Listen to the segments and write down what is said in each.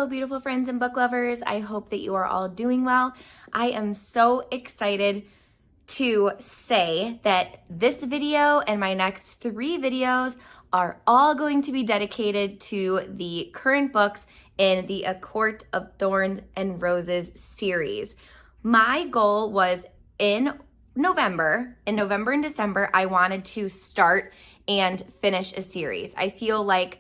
Hello, beautiful friends and book lovers. I hope that you are all doing well. I am so excited to say that this video and my next 3 videos are all going to be dedicated to the current books in the A Court of Thorns and Roses series. My goal was in November and December, I wanted to start and finish a series. I feel like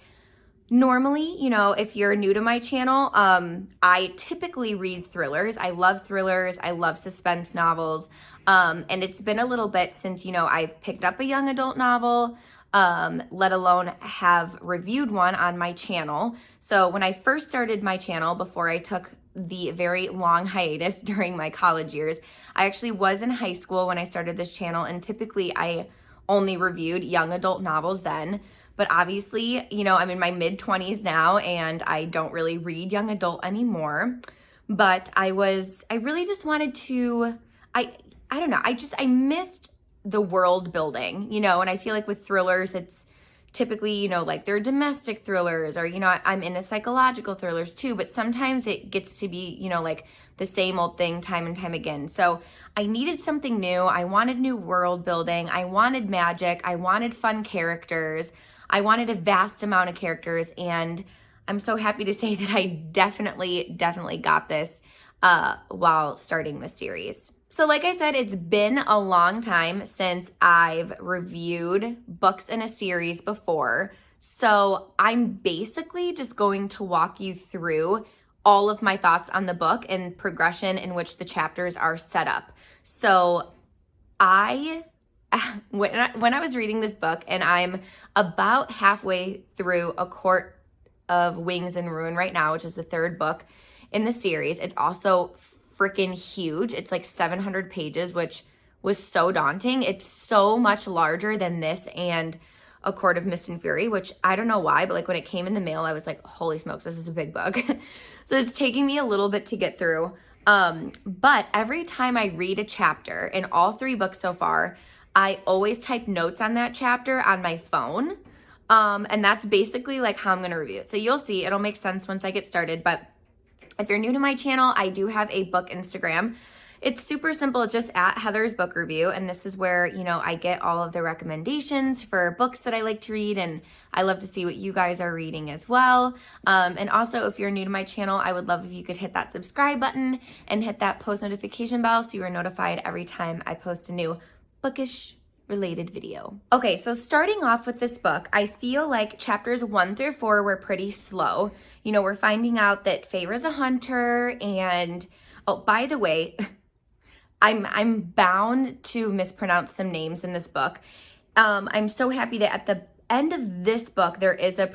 normally, if you're new to my channel, I typically read thrillers. I love thrillers. I love suspense novels. And it's been a little bit since, I've picked up a young adult novel, let alone have reviewed one on my channel. So when I first started my channel, before I took the very long hiatus during my college years, I actually was in high school when I started this channel, and typically I only reviewed young adult novels then. But obviously, I'm in my mid-20s now and I don't really read young adult anymore. But I really just wanted to, I don't know, I missed the world building, and I feel like with thrillers, it's typically, like they're domestic thrillers, or, I'm into psychological thrillers too, but sometimes it gets to be, like the same old thing time and time again. So I needed something new. I wanted new world building. I wanted magic. I wanted fun characters. I wanted a vast amount of characters, and I'm so happy to say that I definitely got this while starting this series. So like I said, it's been a long time since I've reviewed books in a series before. So I'm basically just going to walk you through all of my thoughts on the book and progression in which the chapters are set up. So when I was reading this book, and I'm about halfway through A Court of Wings and Ruin right now, which is the 3rd book in the series. It's also freaking huge. It's like 700 pages, which was so daunting. It's so much larger than this and A Court of Mist and Fury, which I don't know why, but like when it came in the mail, I was like, holy smokes, this is a big book. So it's taking me a little bit to get through. But every time I read a chapter in all 3 books so far, I always type notes on that chapter on my phone. And that's basically like how I'm going to review it. So you'll see, it'll make sense once I get started. But if you're new to my channel, I do have a book Instagram. It's super simple. It's just at Heather's Book Review. And this is where, I get all of the recommendations for books that I like to read. And I love to see what you guys are reading as well. And also, if you're new to my channel, I would love if you could hit that subscribe button and hit that post notification bell so you are notified every time I post a new bookish related video. Okay, so starting off with this book, I feel like chapters 1 through 4 were pretty slow. We're finding out that Feyre's a hunter, and oh, by the way, I'm bound to mispronounce some names in this book. I'm so happy that at the end of this book there is a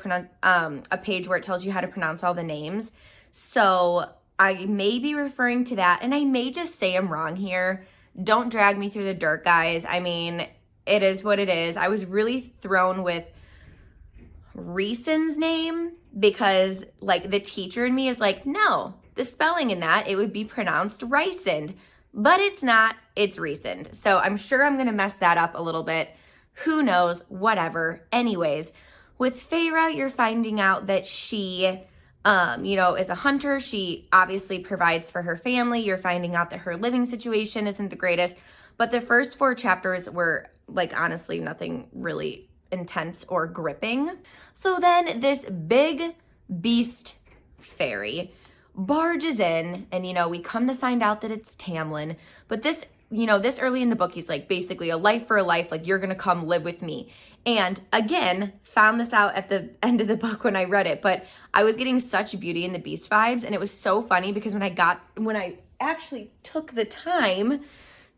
page where it tells you how to pronounce all the names. So I may be referring to that, and I may just say I'm wrong here. Don't drag me through the dirt, guys. I mean, it is what it is. I was really thrown with Rhysand's name because, like, the teacher in me is like, no, the spelling in that, it would be pronounced Rysand. But it's not. It's Rhysand. So I'm sure I'm going to mess that up a little bit. Who knows? Whatever. Anyways, with Feyre, you're finding out that she is a hunter. She obviously provides for her family. You're finding out that her living situation isn't the greatest. But the first 4 chapters were, like, honestly, nothing really intense or gripping. So then this big beast fairy barges in, and, we come to find out that it's Tamlin. But this early in the book, he's like, basically, a life for a life, like, you're going to come live with me. And again, found this out at the end of the book when I read it, but I was getting such Beauty and the Beast vibes, and it was so funny because when I actually took the time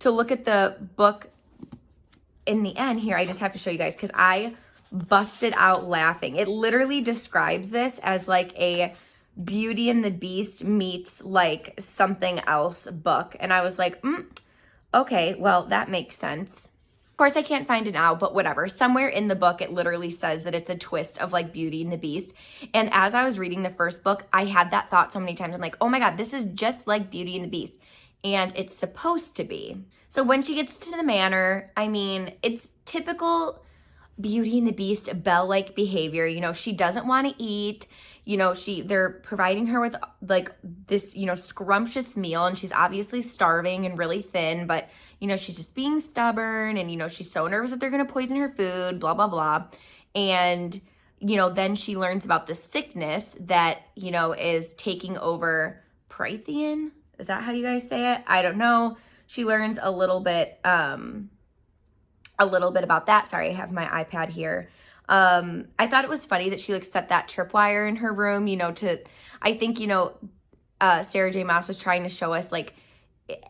to look at the book in the end here, I just have to show you guys because I busted out laughing. It literally describes this as like a Beauty and the Beast meets like something else book, and I was like, okay, well, that makes sense. Of course, I can't find it now, but whatever. Somewhere in the book, it literally says that it's a twist of like Beauty and the Beast. And as I was reading the first book, I had that thought so many times. I'm like, oh my God, this is just like Beauty and the Beast. And it's supposed to be. So when she gets to the manor, I mean, it's typical Beauty and the Beast Belle-like behavior. She doesn't want to eat. you know, they're providing her with like this, you know, scrumptious meal, and she's obviously starving and really thin, but you know, she's just being stubborn, and you know, she's so nervous that they're going to poison her food, blah blah blah. And you know, then she learns about the sickness that, you know, is taking over Prythian. Is that how you guys say it? I don't know. She learns a little bit about that. Sorry, I have my iPad here. I thought it was funny that she like set that tripwire in her room, you know, I think, you know, Sarah J. Maas was trying to show us like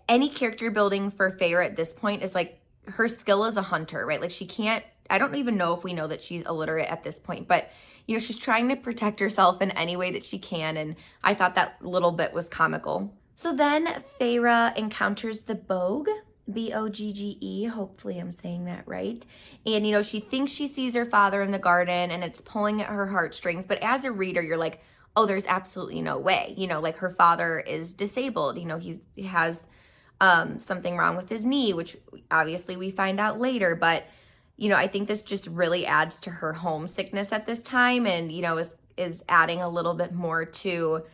any character building for Feyre at this point is like her skill as a hunter, right? Like she can't, I don't even know if we know that she's illiterate at this point, but you know, she's trying to protect herself in any way that she can. And I thought that little bit was comical. So then Feyre encounters the Bogue, B-O-G-G-E, hopefully I'm saying that right. And, you know, she thinks she sees her father in the garden and it's pulling at her heartstrings. But as a reader, you're like, oh, there's absolutely no way. You know, like her father is disabled. You know, he has something wrong with his knee, which obviously we find out later. But, you know, I think this just really adds to her homesickness at this time and, you know, is adding a little bit more to,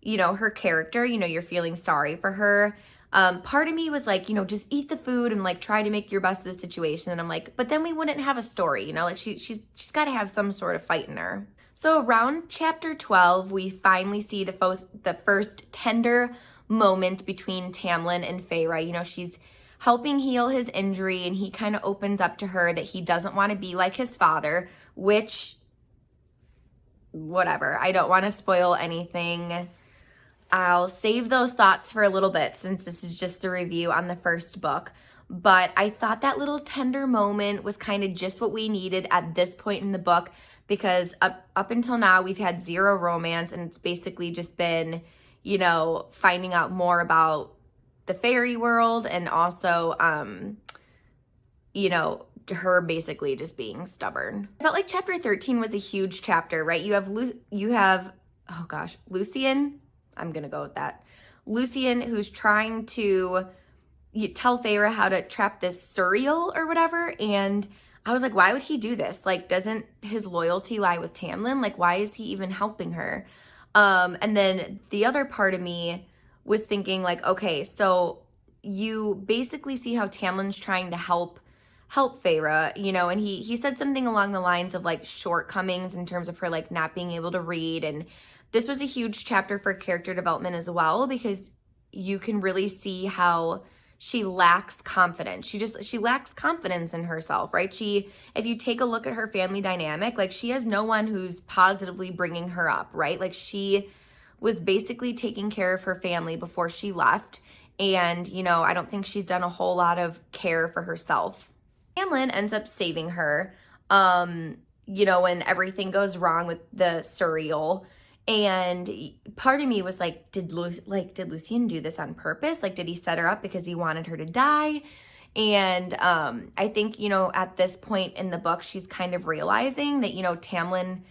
you know, her character. You know, you're feeling sorry for her. Part of me was like, you know, just eat the food and like try to make your best of the situation. And I'm like, but then we wouldn't have a story, you know, like she's got to have some sort of fight in her. So around chapter 12, we finally see the first tender moment between Tamlin and Feyre. You know, she's helping heal his injury and he kind of opens up to her that he doesn't want to be like his father, which, whatever. I don't want to spoil anything. I'll save those thoughts for a little bit since this is just the review on the first book. But I thought that little tender moment was kind of just what we needed at this point in the book, because up until now we've had zero romance and it's basically just been, you know, finding out more about the fairy world and also, you know, her basically just being stubborn. I felt like chapter 13 was a huge chapter, right? You have, oh gosh, Lucian. I'm going to go with that. Lucian, who's trying to tell Feyre how to trap this Suriel or whatever. And I was like, why would he do this? Like, doesn't his loyalty lie with Tamlin? Like, why is he even helping her? And then the other part of me was thinking like, okay, so you basically see how Tamlin's trying to help Feyre, you know, and he said something along the lines of like shortcomings in terms of her like not being able to read. And this was a huge chapter for character development as well, because you can really see how she lacks confidence. She lacks confidence in herself, right? If you take a look at her family dynamic, like she has no one who's positively bringing her up, right? Like she was basically taking care of her family before she left. And, you know, I don't think she's done a whole lot of care for herself. Tamlin ends up saving her, you know, when everything goes wrong with the Suriel. And part of me was like, did Lucian do this on purpose? Like, did he set her up because he wanted her to die? And I think, you know, at this point in the book, she's kind of realizing that, you know, Tamlin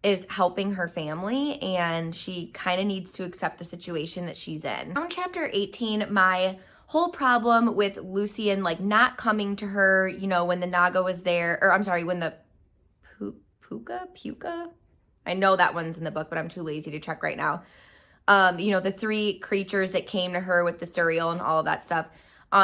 is helping her family and she kind of needs to accept the situation that she's in. Around chapter 18, my whole problem with Lucian, like, not coming to her, you know, when the Naga was there, or I'm sorry, when the Puka? I know that one's in the book, but I'm too lazy to check right now. You know, the three creatures that came to her with the Suriel and all of that stuff.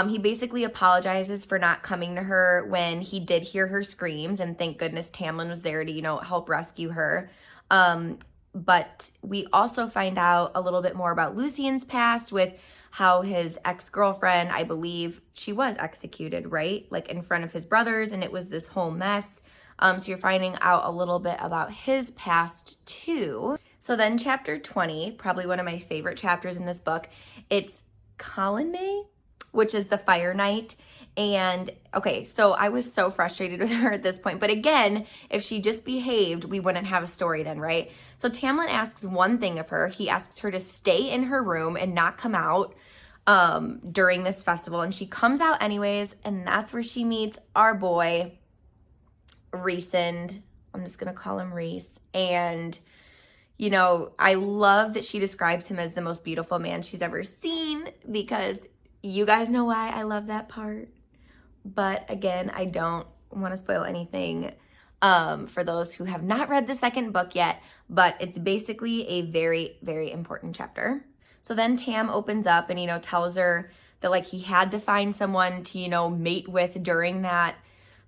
He basically apologizes for not coming to her when he did hear her screams, and thank goodness Tamlin was there to, you know, help rescue her. But we also find out a little bit more about Lucian's past with how his ex-girlfriend, I believe she was executed, right? Like in front of his brothers, and it was this whole mess. So you're finding out a little bit about his past too. So then chapter 20, probably one of my favorite chapters in this book, it's Colin, which is the Fire Knight. And okay, so I was so frustrated with her at this point. But again, if she just behaved, we wouldn't have a story then, right? So Tamlin asks one thing of her. He asks her to stay in her room and not come out during this festival. And she comes out anyways. And that's where she meets our boy, Rhysand. I'm just going to call him Rhys. And, you know, I love that she describes him as the most beautiful man she's ever seen, because you guys know why I love that part. But again, I don't want to spoil anything. for those who have not read the second book yet, but it's basically a very, very important chapter. So then Tam opens up and, tells her that like he had to find someone to, mate with during that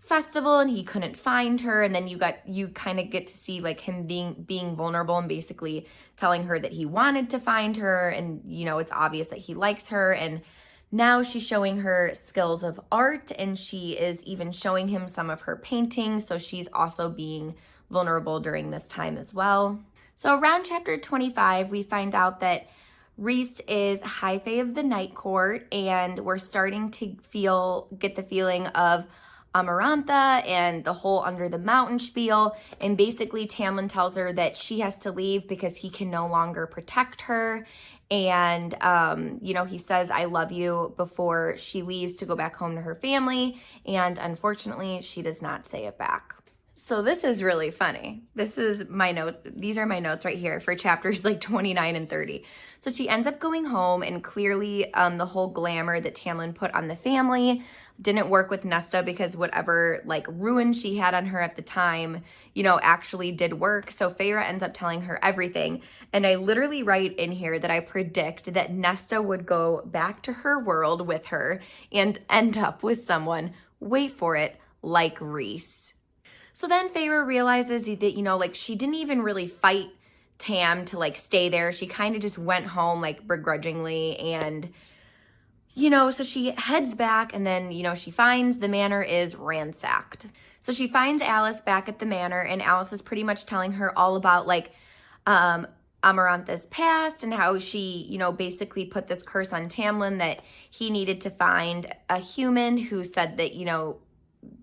festival and he couldn't find her. And then you kind of get to see like him being vulnerable and basically telling her that he wanted to find her. And, it's obvious that he likes her. And now she's showing her skills of art and she is even showing him some of her paintings. So she's also being vulnerable during this time as well. So around chapter 25, we find out that Rhys is High Fae of the Night Court, and we're starting to get the feeling of Amarantha and the whole under the mountain spiel. And basically Tamlin tells her that she has to leave because he can no longer protect her. And, he says, I love you before she leaves to go back home to her family. And unfortunately, she does not say it back. So this is really funny. This is my note. These are my notes right here for chapters like 29 and 30. So she ends up going home, and clearly the whole glamour that Tamlin put on the family didn't work with Nesta, because whatever like ruin she had on her at the time, actually did work. So Feyre ends up telling her everything. And I literally write in here that I predict that Nesta would go back to her world with her and end up with someone, wait for it, like Rhys. So then Feyre realizes that, like she didn't even really fight Tam to like stay there. She kind of just went home like begrudgingly, and so she heads back, and then, she finds the manor is ransacked. So she finds Alice back at the manor, and Alice is pretty much telling her all about like Amarantha's past and how she, basically put this curse on Tamlin that he needed to find a human who said that,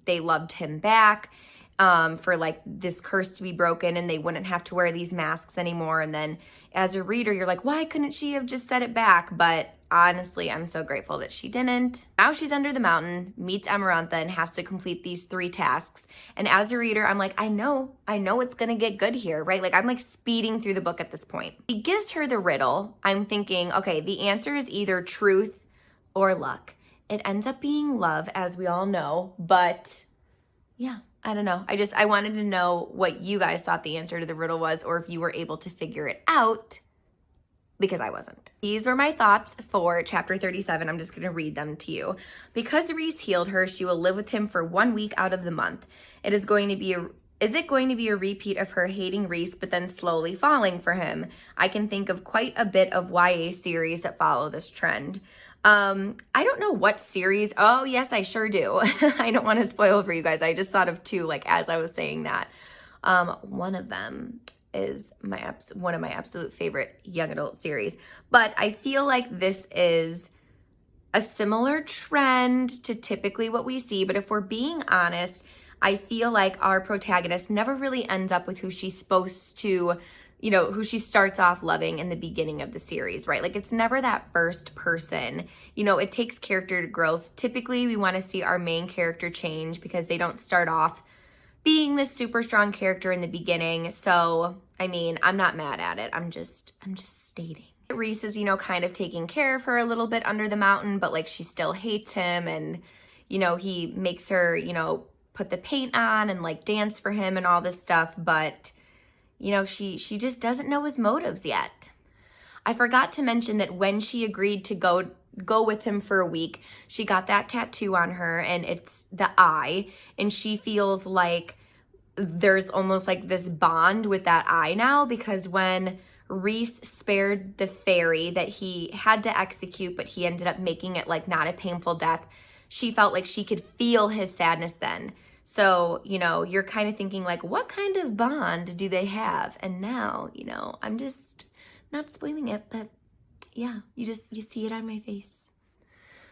they loved him back. For like this curse to be broken and they wouldn't have to wear these masks anymore. And then as a reader, you're like, why couldn't she have just said it back? But honestly, I'm so grateful that she didn't. Now she's under the mountain, meets Amarantha, and has to complete these 3 tasks. And as a reader, I'm like, I know it's gonna get good here, right? Like I'm like speeding through the book at this point. He gives her the riddle. I'm thinking, okay, the answer is either truth or luck. It ends up being love, as we all know, but yeah. I don't know. I wanted to know what you guys thought the answer to the riddle was, or if you were able to figure it out, because I wasn't. These were my thoughts for chapter 37. I'm just going to read them to you. Because Rhys healed her, she will live with him for 1 week out of the month. Is it going to be a repeat of her hating Rhys but then slowly falling for him? I can think of quite a bit of YA series that follow this trend. I don't know what series. Oh, yes, I sure do. I don't want to spoil for you guys. I just thought of 2, like, as I was saying that. One of them is one of my absolute favorite young adult series. But I feel like this is a similar trend to typically what we see. But if we're being honest, I feel like our protagonist never really ends up with who she's supposed to, who she starts off loving in the beginning of the series, right? Like it's never that first person. It takes character growth. Typically, we want to see our main character change because they don't start off being this super strong character in the beginning. So, I mean, I'm not mad at it. I'm just stating. Rhys is, kind of taking care of her a little bit under the mountain, but like she still hates him, and, he makes her, put the paint on and like dance for him and all this stuff, but she just doesn't know his motives yet. I forgot to mention that when she agreed to go with him for a week, she got that tattoo on her, and it's the eye, and she feels like there's almost like this bond with that eye now, because when Rhys spared the fairy that he had to execute, but he ended up making it like not a painful death, she felt like she could feel his sadness then. So, you're kind of thinking like, what kind of bond do they have? And now, I'm just not spoiling it, but yeah, you see it on my face.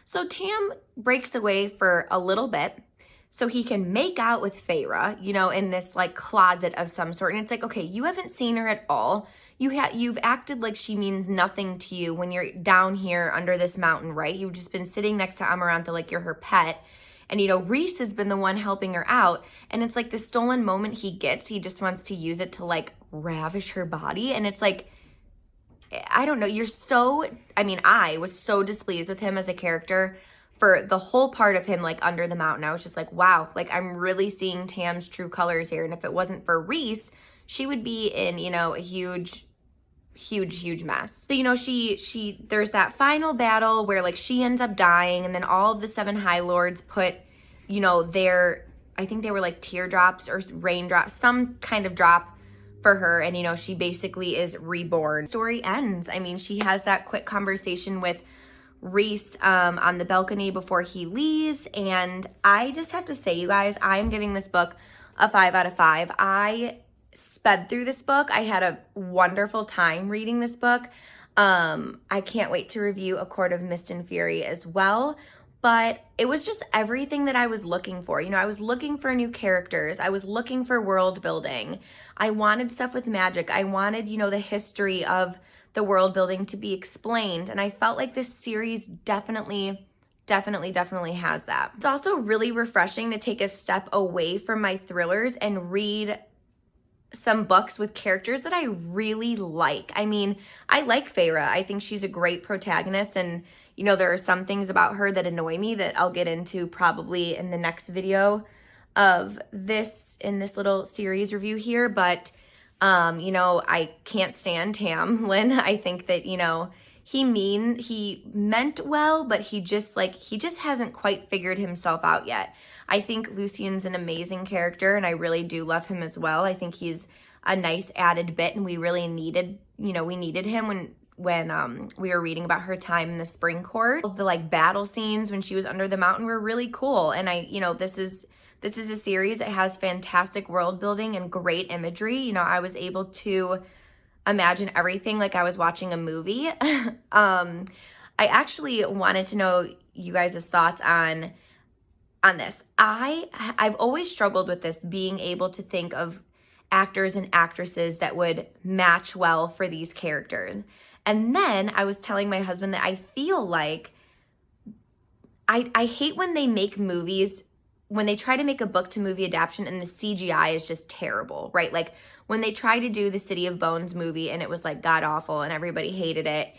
So Tam breaks away for a little bit so he can make out with Feyre, in this like closet of some sort. And it's like, okay, you haven't seen her at all. You've acted like she means nothing to you when you're down here under this mountain, right? You've just been sitting next to Amarantha like you're her pet. And, Rhys has been the one helping her out. And it's like the stolen moment he gets, he just wants to use it to like ravish her body. And it's like, I don't know. I was so displeased with him as a character for the whole part of him, like under the mountain, I was just like, wow, like I'm really seeing Tam's true colors here. And if it wasn't for Reese, she would be in, you know, a huge mess. So, you know, there's that final battle where like she ends up dying, and then all of the 7 High Lords put, you know, I think they were like teardrops or raindrops, some kind of drop for her, and you know, she basically is reborn. Story ends. I mean, she has that quick conversation with Reese on the balcony before he leaves, and I just have to say, you guys, I'm giving this book a 5 out of 5. I sped through this book. I had a wonderful time reading this book. I can't wait to review A Court of Mist and Fury as well. But it was just everything that I was looking for. You know, I was looking for new characters. I was looking for world building. I wanted stuff with magic. I wanted, you know, the history of the world building to be explained. And I felt like this series definitely has that. It's also really refreshing to take a step away from my thrillers and read some books with characters that I really like. I mean, I like Feyre. I think she's a great protagonist, and you know, there are some things about her that annoy me that I'll get into probably in the next video of this, in this little series review here, but you know, I can't stand Tamlin. I think that, you know, he meant well, but he just hasn't quite figured himself out yet. I think Lucien's an amazing character, and I really do love him as well. I think he's a nice added bit, and we really needed, you know, we needed him when we were reading about her time in the Spring Court. The like battle scenes when she was under the mountain were really cool, and you know, this is a series that has fantastic world building and great imagery. You know, I was able to imagine everything like I was watching a movie. I actually wanted to know you guys' thoughts on this. I've always struggled with this, being able to think of actors and actresses that would match well for these characters. And then I was telling my husband that I feel like I hate when they make movies, when they try to make a book to movie adaptation and the CGI is just terrible, right? Like when they try to do the City of Bones movie and it was like god awful and everybody hated it.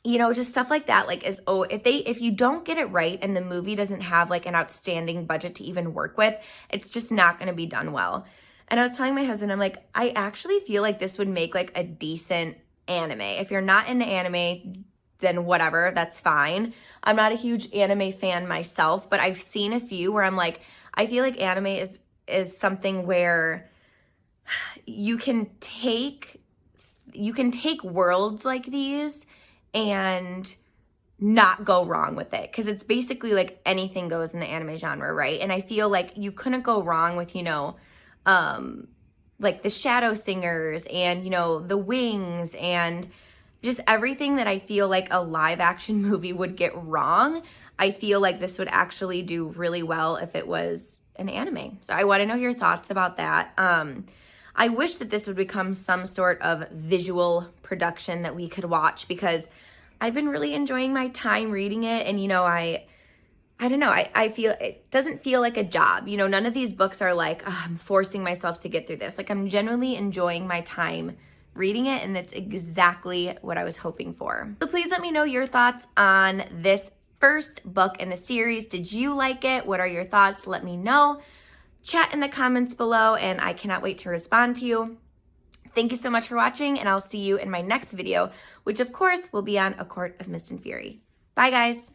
You know, just stuff like that, like if you don't get it right and the movie doesn't have like an outstanding budget to even work with, it's just not going to be done well. And I was telling my husband, I'm like, I actually feel like this would make like a decent anime. If you're not into anime, then whatever, that's fine. I'm not a huge anime fan myself, but I've seen a few where I'm like, I feel like anime is something where you can take worlds like these and not go wrong with it, because it's basically like anything goes in the anime genre, right? And I feel like you couldn't go wrong with, you know, like the Shadow Singers and, you know, the Wings and just everything that I feel like a live action movie would get wrong. I feel like this would actually do really well if it was an anime. So I want to know your thoughts about that. I wish that this would become some sort of visual production that we could watch, because I've been really enjoying my time reading it. And, you know, I don't know, I feel it doesn't feel like a job. You know, none of these books are like, oh, I'm forcing myself to get through this. Like, I'm genuinely enjoying my time reading it, and that's exactly what I was hoping for. So please let me know your thoughts on this first book in the series. Did you like it? What are your thoughts? Let me know. Chat in the comments below, and I cannot wait to respond to you. Thank you so much for watching, and I'll see you in my next video, which of course will be on A Court of Mist and Fury. Bye, guys.